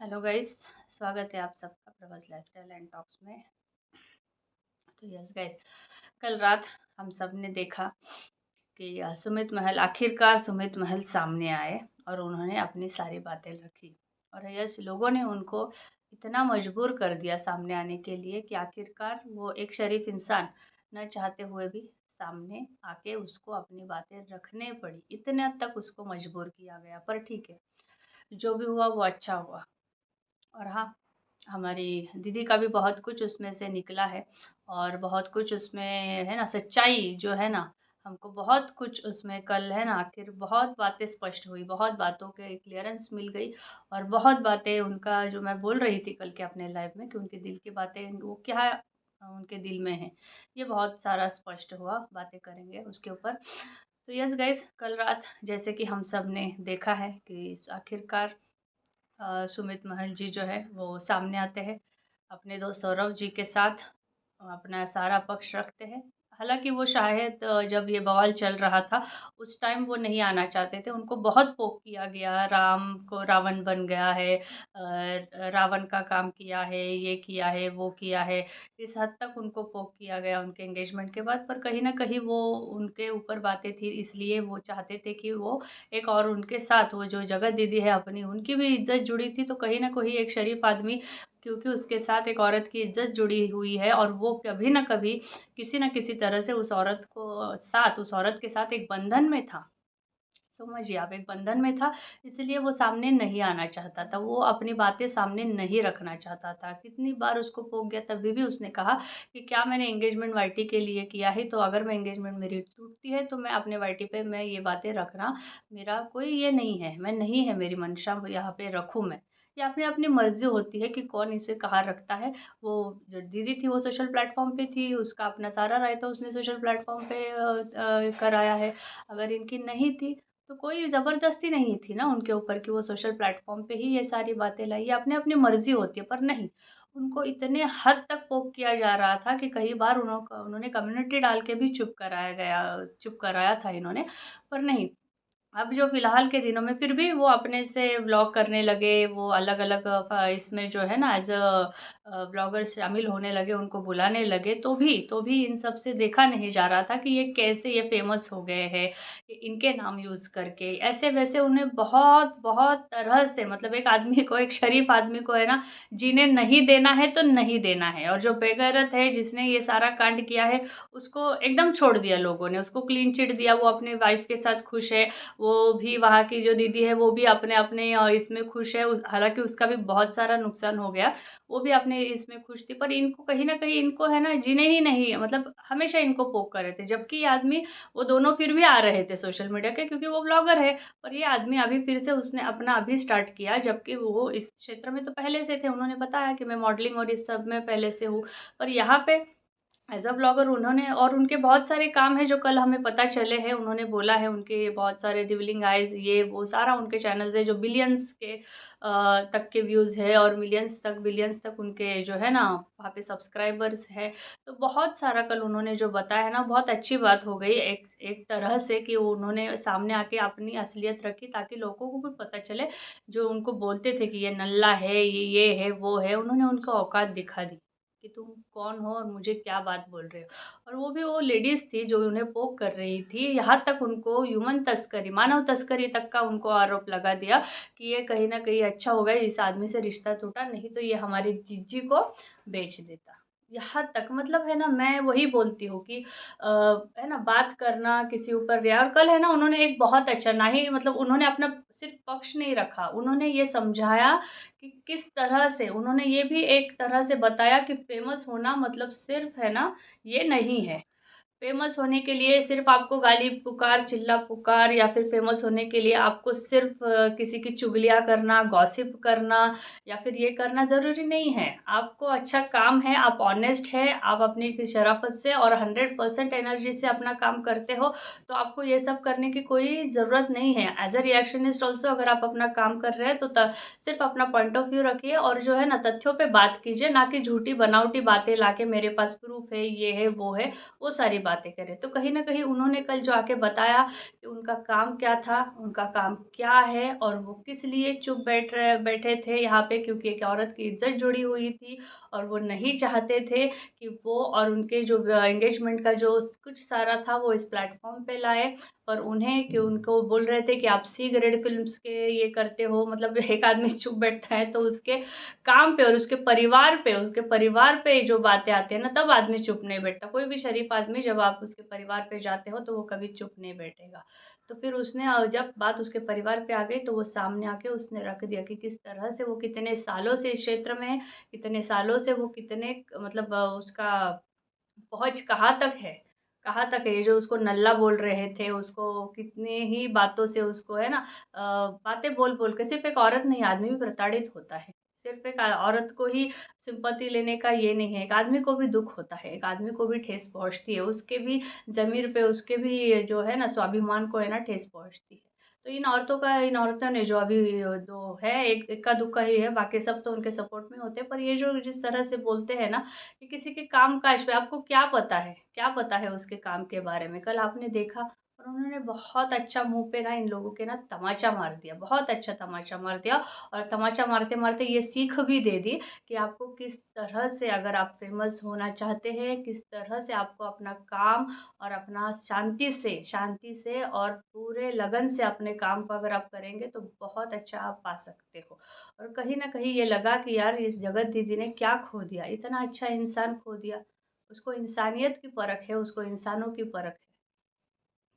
Hello guys. स्वागत है आप सबका प्रवास लाइफस्टाइल एंड टॉक्स में। तो यस गाइस, कल रात हम सब ने देखा कि सुमित महल, आखिरकार सुमित महल सामने आए और उन्होंने अपनी सारी बातें रखी। और यस, लोगों ने उनको इतना मजबूर कर दिया सामने आने के लिए कि आखिरकार वो एक शरीफ इंसान न चाहते हुए भी सामने आके उसको अपनी बातें रखने पड़ी। इतने तक उसको मजबूर किया गया, पर ठीक है, जो भी हुआ वो अच्छा हुआ। और हाँ, हमारी दीदी का भी बहुत कुछ उसमें से निकला है और बहुत कुछ उसमें है ना, सच्चाई जो है ना, हमको बहुत कुछ उसमें कल है ना, आखिर बहुत बातें स्पष्ट हुई, बहुत बातों के क्लियरेंस मिल गई। और बहुत बातें उनका जो मैं बोल रही थी कल के अपने लाइव में कि उनके दिल की बातें वो क्या उनके दिल में है, ये बहुत सारा स्पष्ट हुआ। बातें करेंगे उसके ऊपर। तो यस गाइस, कल रात जैसे कि हम सब ने देखा है कि आखिरकार सुमित महल जी जो है वो सामने आते हैं अपने दोस्त सौरभ जी के साथ, अपना सारा पक्ष रखते हैं। हालाँकि वो शायद जब ये बवाल चल रहा था उस टाइम वो नहीं आना चाहते थे। उनको बहुत पोक किया गया, राम को रावण बन गया है, रावण का काम किया है, ये किया है, वो किया है। इस हद तक उनको पोक किया गया उनके एंगेजमेंट के बाद। पर कहीं न कहीं वो उनके ऊपर बातें थी, इसलिए वो चाहते थे कि वो एक और उनके साथ वो जो जगत दीदी है अपनी, उनकी भी इज़्ज़त जुड़ी थी। तो कहीं न कहीं एक शरीफ आदमी, क्योंकि उसके साथ एक औरत की इज़्ज़त जुड़ी हुई है और वो कभी न कभी किसी न किसी तरह से उस औरत के साथ एक बंधन में था। समझिए आप, एक बंधन में था, इसलिए वो सामने नहीं आना चाहता था। वो अपनी बातें सामने नहीं रखना चाहता था। कितनी बार उसको पोक गया, तभी भी उसने कहा कि क्या मैंने एंगेजमेंट वाईटी के लिए किया है, तो अगर मैं एंगेजमेंट मेरी टूटती है तो मैं अपने वाईटी पे मैं ये बातें रखना, मेरा कोई ये नहीं है, मैं नहीं है मेरी मंशा यहाँ पे रखूँ मैं। ये अपनी अपनी मर्ज़ी होती है कि कौन इसे कहाँ रखता है। वो जो दीदी थी वो सोशल प्लेटफ़ॉर्म पे थी, उसका अपना सारा रायता उसने सोशल प्लेटफ़ॉर्म पे कराया है। अगर इनकी नहीं थी तो कोई ज़बरदस्ती नहीं थी ना उनके ऊपर कि वो सोशल प्लेटफ़ॉर्म पे ही ये सारी बातें लाई। ये अपनी-अपनी मर्ज़ी होती है, पर नहीं, उनको इतने हद तक पोक किया जा रहा था कि कई बार उन्होंने कम्युनिटी डाल के भी चुप कराया था इन्होंने, पर नहीं। अब जो फ़िलहाल के दिनों में फिर भी वो अपने से व्लॉग करने लगे, वो अलग-अलग इसमें जो है ना, ब्लॉगर शामिल होने लगे, उनको बुलाने लगे, तो भी इन सब से देखा नहीं जा रहा था कि ये कैसे ये फ़ेमस हो गए हैं, इनके नाम यूज़ करके। ऐसे-वैसे उन्हें बहुत-बहुत तरह से, मतलब एक आदमी को, एक शरीफ आदमी को है ना, जीने नहीं देना है तो नहीं देना है। और जो बेगैरत है जिसने ये सारा कांड किया है, उसको एकदम छोड़ दिया लोगों ने, उसको क्लीन चिट दिया, वो अपनी वाइफ़ के साथ खुश है। वो भी, वहाँ की जो दीदी है वो भी अपने-अपने इसमें खुश है। उस हालाँकि उसका भी बहुत सारा नुकसान हो गया, वो भी अपने इसमें खुश थी। पर इनको कहीं न कहीं इनको है ना, जीने ही नहीं, मतलब हमेशा इनको पोक कर रहे थे। जबकि ये आदमी, वो दोनों फिर भी आ रहे थे सोशल मीडिया के, क्योंकि वो ब्लॉगर है। पर ये आदमी अभी फिर से उसने अपना अभी स्टार्ट किया, जबकि वो इस क्षेत्र में तो पहले से थे। उन्होंने बताया कि मैं मॉडलिंग और इस सब में पहले से हूँ। पर यहाँ पे एज़ अ ब्लॉगर उन्होंने, और उनके बहुत सारे काम हैं जो कल हमें पता चले हैं। उन्होंने बोला है उनके बहुत सारे रिवीलिंग आइज़, ये वो सारा उनके चैनल्स हैं जो बिलियंस के तक के व्यूज़ है, और बिलियंस तक उनके जो है ना वहाँ पे सब्सक्राइबर्स है। तो बहुत सारा कल उन्होंने जो बताया ना, बहुत अच्छी बात हो गई एक एक तरह से कि उन्होंने सामने आके अपनी असलियत रखी, ताकि लोगों को भी पता चले। जो उनको बोलते थे कि ये नल्ला है, ये है, वो है, उन्होंने उनको औकात दिखा दी कि तुम कौन हो और मुझे क्या बात बोल रहे हो। और वो भी वो लेडीज़ थी जो उन्हें पोक कर रही थी, यहाँ तक उनको ह्यूमन तस्करी, मानव तस्करी तक का उनको आरोप लगा दिया कि ये कहीं न कहीं अच्छा हो गया इस आदमी से रिश्ता टूटा, नहीं तो ये हमारी जीजी को बेच देता। यहाँ तक, मतलब है ना, मैं वही बोलती हूँ कि है ना, बात करना किसी ऊपर रिया। और कल है ना, उन्होंने एक बहुत अच्छा, ना ही मतलब उन्होंने अपना सिर्फ़ पक्ष नहीं रखा, उन्होंने ये समझाया कि किस तरह से, उन्होंने ये भी एक तरह से बताया कि फ़ेमस होना मतलब सिर्फ़ है ना, ये नहीं है। फ़ेमस होने के लिए सिर्फ़ आपको गाली-पुकार, चिल्ला-पुकार, या फिर फ़ेमस होने के लिए आपको सिर्फ़ किसी की चुगलियाँ करना, गॉसिप करना, या फिर ये करना ज़रूरी नहीं है। आपको अच्छा काम है, आप ऑनेस्ट हैं, आप अपनी की शराफ़त से और 100% एनर्जी से अपना काम करते हो, तो आपको ये सब करने की कोई ज़रूरत नहीं है। एज़ अ रिएक्शनिस्ट ऑल्सो, अगर आप अपना काम कर रहे हैं तो सिर्फ़ अपना पॉइंट ऑफ व्यू रखिए और जो है ना, तथ्यों पे बात कीजिए, ना कि झूठी बनावटी बातें लाके मेरे पास प्रूफ़ है, ये है, वो है। वो सारी बातें करे। तो कहीं न कहीं उन्होंने कल जो आके बताया कि उनका काम क्या था, उनका काम क्या है और वो किस लिए चुप बैठे थे यहाँ पे, क्योंकि एक औरत की इज़्ज़त जुड़ी हुई थी और वो नहीं चाहते थे कि वो और उनके जो एंगेजमेंट का जो कुछ सारा था वो इस प्लेटफ़ॉर्म पे लाए। और उन्हें कि उनको बोल रहे थे कि आप सी ग्रेड फ़िल्म्स के ये करते हो, मतलब एक आदमी चुप बैठता है तो उसके काम पे और उसके परिवार पे जो बातें आती हैं ना, तब आदमी चुप नहीं बैठता। कोई भी शरीफ आदमी जब आप उसके परिवार पे जाते हो तो वो कभी चुप नहीं बैठेगा। तो फिर उसने जब बात उसके परिवार पे आ गई तो वो सामने आके उसने रख दिया कि किस तरह से वो कितने सालों से इस क्षेत्र में है, कितने सालों से वो कितने मतलब उसका पहुँच कहाँ तक है, ये जो उसको नल्ला बोल रहे थे, उसको कितने ही बातों से उसको है ना बातें बोल-बोल के, सिर्फ़ एक औरत नहीं, आदमी भी प्रताड़ित होता है। सिर्फ़ एक औरत को ही सिम्पैथी लेने का ये नहीं है, एक आदमी को भी दुःख होता है, एक आदमी को भी ठेस पहुँचती है, उसके भी ज़मीर पे, उसके भी जो है ना स्वाभिमान को है ना ठेस पहुँचती है। तो इन औरतों ने जो अभी जो है एक इक्का-दुक्का ही है, बाकी सब तो उनके सपोर्ट में होते हैं, पर ये जो जिस तरह से बोलते हैं ना कि किसी के काम-काज पे आपको क्या पता है? क्या पता है उसके काम के बारे में? कल आपने देखा और उन्होंने बहुत अच्छा मुँह पे ना इन लोगों के ना तमाचा मार दिया, बहुत अच्छा तमाचा मार दिया और तमाचा मारते-मारते ये सीख भी दे दी कि आपको किस तरह से अगर आप फ़ेमस होना चाहते हैं, किस तरह से आपको अपना काम और अपना शांति से और पूरे लगन से अपने काम को अगर आप करेंगे तो बहुत अच्छा आप पा सकते हो। और कहीं न कहीं ये लगा कि यार इस जगत दीदी ने क्या खो दिया, इतना अच्छा इंसान खो दिया। उसको इंसानियत की परख है, उसको इंसानों की परख है।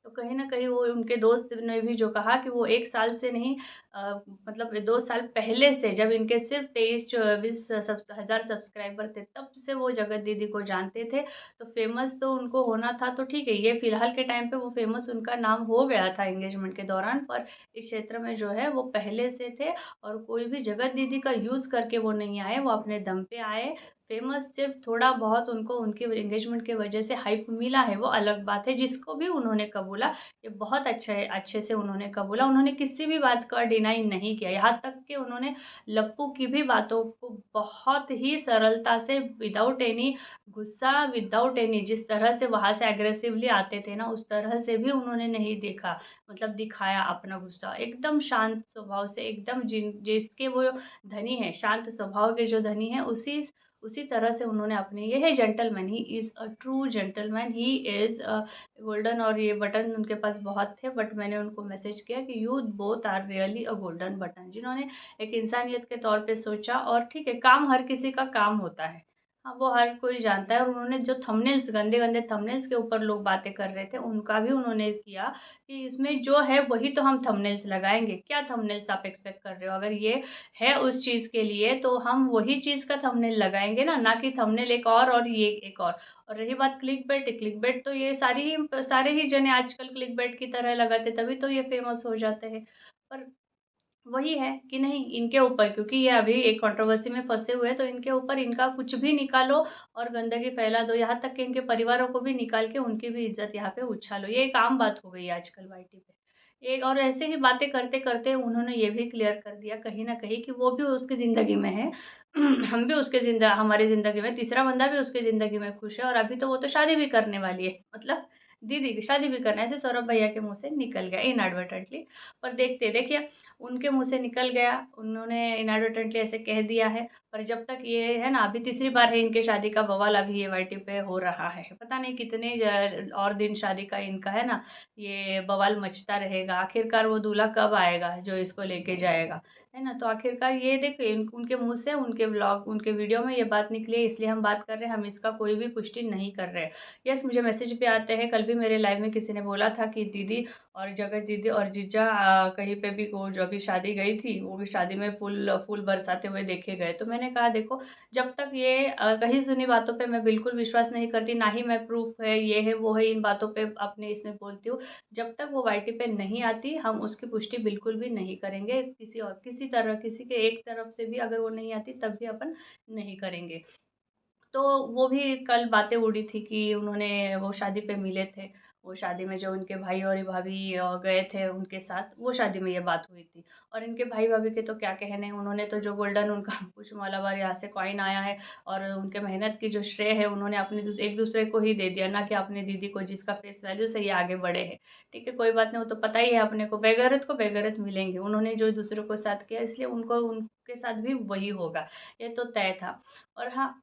तो कहीं न कहीं वो उनके दोस्त ने भी जो कहा कि वो 1 साल से नहीं मतलब 2 साल पहले से जब इनके सिर्फ़ 23-24 हज़ार सब्सक्राइबर थे, तब से वो जगत दीदी को जानते थे। तो फ़ेमस तो उनको होना था तो ठीक है, ये फ़िलहाल के टाइम पे वो फ़ेमस उनका नाम हो गया था एंगेजमेंट के दौरान, पर इस क्षेत्र में जो है वो पहले से थे और कोई भी जगत दीदी का यूज़ करके वो नहीं आए, वो अपने दम पे आए। फ़ेमस सिर्फ़ थोड़ा-बहुत उनको उनके एंगेजमेंट की वज़ह से हाइप मिला है, वो अलग बात है, जिसको भी उन्होंने कबूला, ये बहुत अच्छे से उन्होंने कबूला। उन्होंने किसी भी बात का डिनाई नहीं किया, यहाँ तक कि उन्होंने लप्पू की भी बातों को बहुत ही सरलता से विदाउट एनी गुस्सा, विदाउट एनी जिस तरह से वहाँ से एग्रेसिवली आते थे ना, उस तरह से भी उन्होंने नहीं देखा, मतलब दिखाया अपना गुस्सा। एकदम शांत स्वभाव से, एकदम जिसके वो धनी हैं, शांत स्वभाव के जो धनी हैं, उसी तरह से उन्होंने अपने ये है gentleman, he is a true gentleman, he is golden और ये बटन उनके पास बहुत थे बट मैंने उनको मैसेज किया कि you both are really a golden button, जिन्होंने एक इंसानियत के तौर पे सोचा और ठीक है, काम हर किसी का काम होता है। हाँ, वो हर कोई जानता है और उन्होंने जो थंबनेल्स गंदे-गंदे थंबनेल्स के ऊपर लोग बातें कर रहे थे, उनका भी उन्होंने किया कि इसमें जो है वही तो हम थंबनेल्स लगाएँगे। क्या थंबनेल्स आप एक्सपेक्ट कर रहे हो? अगर ये है उस चीज़ के लिए तो हम वही चीज़ का थंबनेल लगाएँगे ना कि थंबनेल एक और ये एक और। और रही बात क्लिकबेट तो ये सारे ही जने आजकल क्लिकबेट की तरह लगाते तभी तो ये फ़ेमस हो जाते हैं। पर वही है कि नहीं इनके ऊपर क्योंकि ये अभी एक कंट्रोवर्सी में फँसे हुए हैं तो इनके ऊपर इनका कुछ भी निकालो और गंदगी फैला दो। यहाँ तक कि इनके परिवारों को भी निकाल के उनकी भी इज़्ज़त यहाँ पे उछालो। ये एक आम बात हो गई है आजकल वाईटी पे। एक और ऐसे ही बातें करते-करते उन्होंने ये भी क्लियर कर दिया कहीं न कहीं कि वो भी उसकी ज़िंदगी में है। हम भी हमारी ज़िंदगी में तीसरा बंदा भी उसकी ज़िंदगी में खुश है और अभी तो वो तो शादी भी करने वाली है। मतलब दीदी की शादी भी करना है ऐसे सौरभ भैया के मुँह से निकल गया इनएडवर्टेंटली। पर देखिए उनके मुँह से निकल गया, उन्होंने इनएडवर्टेंटली ऐसे कह दिया है, पर जब तक ये है ना अभी तीसरी बार है इनके शादी का बवाल अभी ये वाईटी पे हो रहा है। पता नहीं कितने और दिन शादी का इनका है ना, ये बवाल मचता रहेगा। आखिरकार वो दूल्हा कब आएगा जो इसको लेके जाएगा, है ना? तो आखिरकार ये देखिए उनके मुँह से उनके वीडियो में ये बात निकली है इसलिए हम बात कर रहे हैं, हम इसका कोई भी पुष्टि नहीं कर रहे हैं। यस, मुझे मैसेज भी आते हैं, कल भी मेरे लाइव में किसी ने बोला था कि दीदी और जगत दीदी और जीजा कहीं पे भी वो जो अभी शादी गई थी, वो भी शादी में फूल फूल बरसाते हुए देखे गए। तो मैंने कहा देखो, जब तक ये कही सुनी बातों पे मैं बिल्कुल विश्वास नहीं करती, ना ही मैं प्रूफ़ है, ये है, वो है, इन बातों पे अपने इसमें बोलती हूँ। जब तक वो वाईटी पे नहीं आती, हम उसकी पुष्टि बिल्कुल भी नहीं करेंगे। किसी के एक तरफ से भी अगर वो नहीं आती, तब भी अपन नहीं करेंगे। तो वो भी कल बातें उड़ी थी कि उन्होंने वो शादी पे मिले थे वो शादी में जो उनके भाई और भाभी गए थे उनके साथ, वो शादी में ये बात हुई थी। और इनके भाई भाभी के तो क्या कहने, उन्होंने तो जो गोल्डन उनका कुछ मालाबार यहाँ से कॉइन आया है और उनके मेहनत की जो श्रेय है उन्होंने अपने एक दूसरे को ही दे दिया, ना कि अपनी दीदी को जिसका फेस वैल्यू से ये आगे बढ़े हैं। ठीक है, कोई बात नहीं, वो तो पता ही है अपने को बेगैरत मिलेंगे। उन्होंने जो दूसरों को साथ किया इसलिए उनको उनके साथ भी वही होगा, ये तो तय था। और हाँ,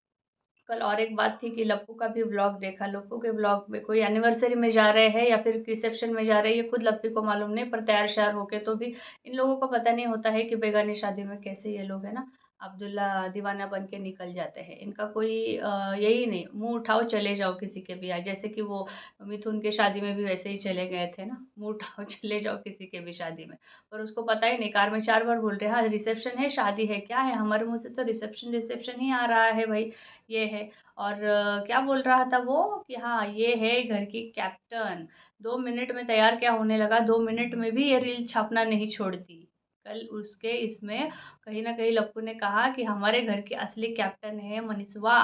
कल और एक बात थी कि लप्पू का भी व्लॉग देखा। लप्पू के व्लॉग में कोई एनिवर्सरी में जा रहे हैं या फिर रिसेप्शन में जा रहे हैं, ये खुद लप्पी को मालूम नहीं, पर तैयार श्यार होके तो भी इन लोगों को पता नहीं होता है कि बेगानी शादी में कैसे ये लोग है ना अब्दुल्ला दीवाना बन के निकल जाते हैं। इनका कोई यही नहीं, मुंह उठाओ चले जाओ किसी के भी, जैसे कि वो मिथुन के शादी में भी वैसे ही चले गए थे ना, मुंह उठाओ चले जाओ किसी के भी शादी में। पर उसको पता ही नहीं, कार में 4 बार बोल रहे हैं, हाँ रिसेप्शन है शादी है क्या है, हमारे मुंह से तो रिसेप्शन रिसेप्शन ही आ रहा है भाई, ये है। और क्या बोल रहा था वो कि हाँ ये है घर की कैप्टन। 2 मिनट में तैयार क्या होने लगा, 2 मिनट में भी ये रील छापना नहीं छोड़ती। कल उसके इसमें कहीं ना कहीं लप्पू ने कहा कि हमारे घर की असली कैप्टन है मनीषवा।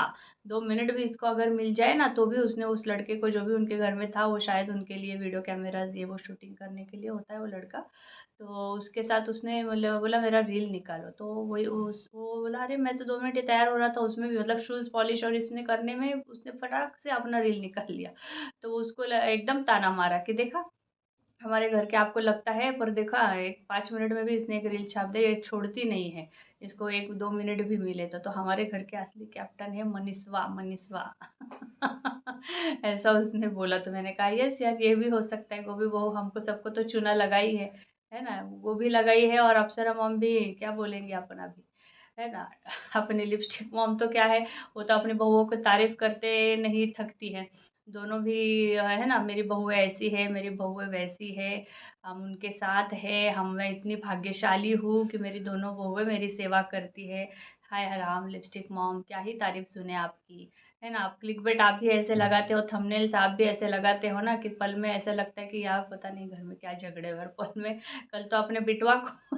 2 मिनट भी इसको अगर मिल जाए ना तो भी उसने उस लड़के को, जो भी उनके घर में था, वो शायद उनके लिए वीडियो कैमराज ये वो शूटिंग करने के लिए होता है वो लड़का, तो उसके साथ उसने मतलब बोला मेरा रील निकालो, तो वही वो बोला अरे मैं तो 2 मिनट ही तैयार हो रहा था, उसमें भी मतलब शूज़ पॉलिश और इसने करने में उसने फटाक से अपना रील निकाल लिया। तो उसको एकदम ताना मारा कि देखा हमारे घर के आपको लगता है, पर देखा एक 5 मिनट में भी इसने एक रील छाप दी, ये छोड़ती नहीं है, इसको 1-2 मिनट भी मिले तो हमारे घर के असली कैप्टन है मनीषवा मनीषवा। ऐसा उसने बोला, तो मैंने कहा यस यार ये भी हो सकता है, गोभी बहू हमको सबको तो चूना लगाई है ना, गोभी लगाई है। और अप्सरा मॉम भी क्या बोलेंगे अपना भी, है ना। अपनी लिपस्टिक मॉम तो क्या है, वो तो अपनी बहुओं को तारीफ करते नहीं थकती है। दोनों भी है ना, मेरी बहू ऐसी है, मेरी बहू वैसी है, हम उनके साथ है, हम मैं इतनी भाग्यशाली हूँ कि मेरी दोनों बहुएं मेरी सेवा करती है। हाय हराम लिपस्टिक मॉम, क्या ही तारीफ सुने आपकी, है ना। आप क्लिकबेट आप भी ऐसे लगाते हो, थंबनेल्स आप भी ऐसे लगाते हो ना कि पल में ऐसा लगता है कि यार पता नहीं घर में क्या झगड़े हुए, और पल में कल तो अपने बिटवा को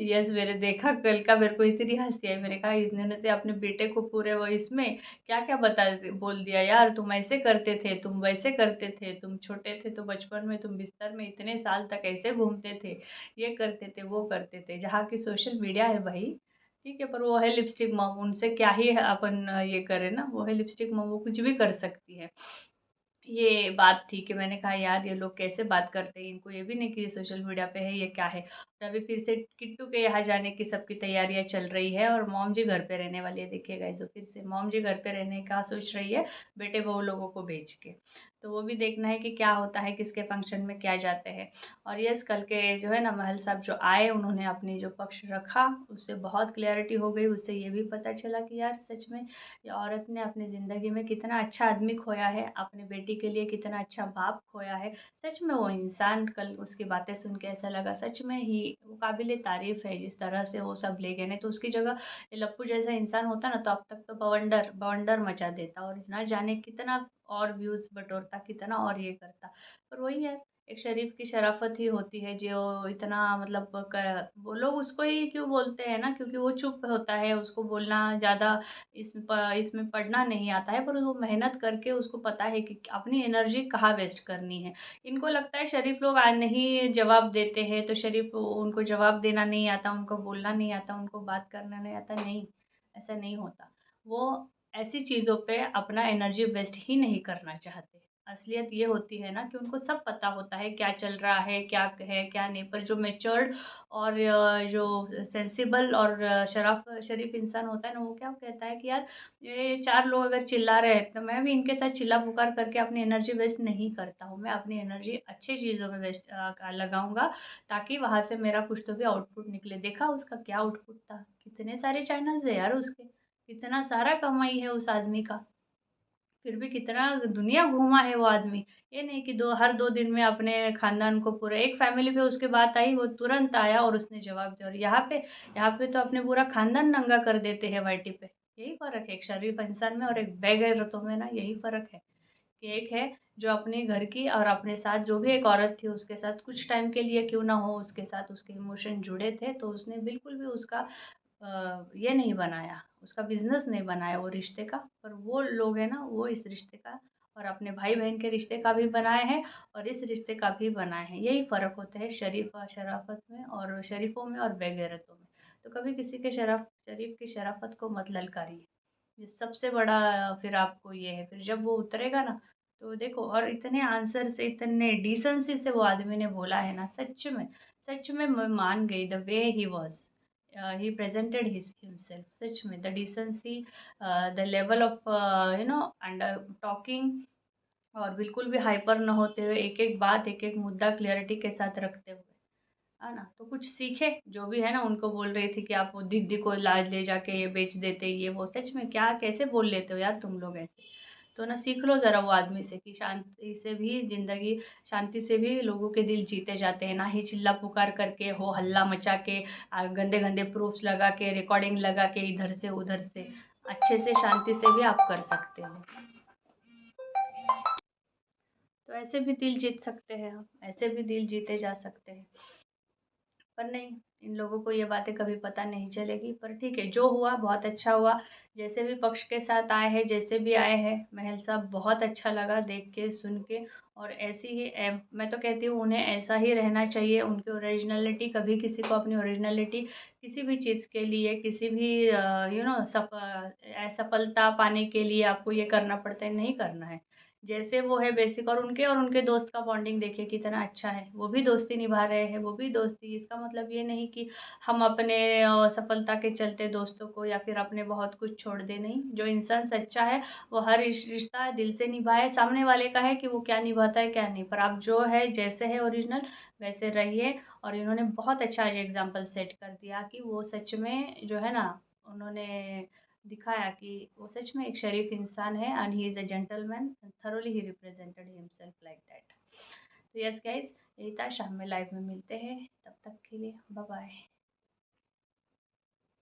यस मैंने देखा कल का, मेरे को इतनी हंसी आई, मैंने कहा इन्होंने तो अपने बेटे को पूरे वो इसमें क्या क्या बोल दिया यार, तुम ऐसे करते थे, तुम वैसे करते थे, तुम छोटे थे तो बचपन में तुम बिस्तर में इतने साल तक ऐसे घूमते थे, ये करते थे वो करते थे, जहाँ की सोशल मीडिया है भाई। ठीक है, पर वो है लिपस्टिक मॉम, उनसे क्या ही अपन ये करें ना, वो है लिपस्टिक मॉम, वो कुछ भी कर सकती है। ये बात थी कि मैंने कहा यार ये लोग कैसे बात करते हैं, इनको ये भी नहीं कि ये सोशल मीडिया पे है, ये क्या है। और अभी फिर से किट्टू के यहाँ जाने की सबकी तैयारियां चल रही है, और मॉम जी घर पे रहने वाली है, देखिएगा जो फिर से मॉम जी घर पे रहने का सोच रही है, बेटे बहू लोगों को भेज के। तो वो भी देखना है कि क्या होता है, किसके फंक्शन में क्या जाते हैं। और यस कल के जो है ना महल साहब जो आए, उन्होंने अपनी जो पक्ष रखा उससे बहुत क्लियरिटी हो गई, उससे ये भी पता चला कि यार सच में ये औरत ने अपनी ज़िंदगी में कितना अच्छा आदमी खोया है, अपनी बेटी के लिए कितना अच्छा बाप खोया है। सच में वो इंसान, कल उसकी बातें सुन के ऐसा लगा सच में ही वो काबिल तारीफ़ है, जिस तरह से वो सब ले गए। नहीं तो उसकी जगह ये लप्पू जैसा इंसान होता ना तो अब तक तो बवंडर बवंडर मचा देता, और ना जाने कितना और व्यूज़ बटोरता, कितना और ये करता। पर वही है, एक शरीफ की शराफत ही होती है जो इतना मतलब वो लोग उसको ही क्यों बोलते हैं ना, क्योंकि वो चुप होता है, उसको बोलना ज़्यादा इसमें पढ़ना नहीं आता है, पर वो मेहनत करके उसको पता है कि अपनी एनर्जी कहाँ वेस्ट करनी है। इनको लगता है शरीफ लोग आज नहीं जवाब देते हैं तो शरीफ उनको जवाब देना नहीं आता, उनको बोलना नहीं आता, उनको बात करना नहीं आता, नहीं, ऐसा नहीं होता। वो ऐसी चीज़ों पे अपना एनर्जी वेस्ट ही नहीं करना चाहते। असलियत ये होती है ना कि उनको सब पता होता है क्या चल रहा है क्या नहीं, पर जो मैच्योर्ड और जो सेंसिबल और शरीफ इंसान होता है ना, वो क्या कहता है कि यार ये 4 लोग अगर चिल्ला रहे हैं तो मैं भी इनके साथ चिल्ला पुकार करके अपनी एनर्जी वेस्ट नहीं करता हूँ। मैं अपनी एनर्जी अच्छी चीज़ों में वेस्ट लगाऊंगा, ताकि वहां से मेरा कुछ तो भी आउटपुट निकले। देखा उसका क्या आउटपुट था, कितने सारे चैनल्स है यार उसके, कितना सारा कमाई है उस आदमी का, फिर भी कितना दुनिया घूमा है वो आदमी। ये नहीं कि दो हर 2 दिन में अपने खानदान को पूरा, एक फैमिली पे उसके बात आई वो तुरंत आया और उसने जवाब दिया, और यहाँ पे तो अपने पूरा खानदान नंगा कर देते हैं वाईटी पे। यही फर्क है एक शरीफ इंसान में और एक बेगैरतों में ना, यही फर्क है कि एक है जो अपने घर की और अपने साथ जो भी एक औरत थी उसके साथ कुछ टाइम के लिए क्यों ना हो, उसके साथ उसके इमोशन जुड़े थे, तो उसने बिल्कुल भी उसका ये नहीं बनाया, उसका बिजनेस नहीं बनाया वो रिश्ते का। पर वो लोग हैं ना, वो इस रिश्ते का और अपने भाई बहन के रिश्ते का भी बनाए हैं और इस रिश्ते का भी बनाए हैं। यही फ़र्क होता है शराफ़त में और शरीफ़ों में और बेगैरतों में। तो कभी किसी के शरीफ की शराफ़त को मत ललकारिए। ये सबसे बड़ा फिर आपको ये है, फिर जब वो उतरेगा ना, तो देखो, और इतने आंसर से, इतने डिसेंसी से वो आदमी ने बोला है ना, सच में मैं मान गई the way he was. He presented himself, सच में the decency, the level of and talking, और बिल्कुल भी हाइपर ना होते हुए एक-एक बात, एक-एक मुद्दा क्लैरिटी के साथ रखते हुए, है ना? तो कुछ सीखे, जो भी है ना, उनको बोल रही थी कि आप वो दीदी को ला ले जाके ये बेच देते, ये वो, सच में क्या कैसे बोल लेते हो यार तुम लोग ऐसे? तो ना सीख लो ज़रा वो आदमी से कि शांति से भी लोगों के दिल जीते जाते हैं, ना ही चिल्ला पुकार करके, हो हल्ला मचा के, गंदे-गंदे प्रूफ्स लगा के, रिकॉर्डिंग लगा के, इधर से उधर से, अच्छे से शांति से भी आप कर सकते हो। तो ऐसे भी दिल जीत सकते हैं हम, ऐसे भी दिल जीते जा सकते हैं। पर नहीं, इन लोगों को ये बातें कभी पता नहीं चलेगी। पर ठीक है, जो हुआ बहुत अच्छा हुआ। जैसे भी पक्ष के साथ आए हैं, जैसे भी आए हैं, महल साहब बहुत अच्छा लगा देख के, सुन के। और ऐसी ही मैं तो कहती हूँ उन्हें ऐसा ही रहना चाहिए। उनकी ओरिजिनलिटी, कभी किसी को अपनी ओरिजिनलिटी किसी भी चीज़ के लिए, किसी भी सफलता पाने के लिए आपको ये करना पड़ता है, नहीं करना है। जैसे वो है बेसिक, और उनके दोस्त का बॉन्डिंग देखिए कितना अच्छा है। वो भी दोस्ती निभा रहे हैं, वो भी दोस्ती, इसका मतलब ये नहीं कि हम अपने सफलता के चलते दोस्तों को या फिर अपने बहुत कुछ छोड़ दें, नहीं। जो इंसान सच्चा है, वो हर रिश्ता दिल से निभाए। सामने वाले का है कि वो क्या निभाता है, क्या नहीं। पर आप जो है, जैसे है ओरिजिनल, वैसे रहिए। और इन्होंने बहुत अच्छा आज एग्ज़ाम्पल सेट कर दिया कि वो सच में जो है ना, उन्होंने दिखाया कि वो सच में एक शरीफ इंसान है, and he is a gentleman, thoroughly he represented himself like that. तो यस गाइस, यही था। शाम में लाइव में मिलते हैं, तब तक के लिए बाय बाय।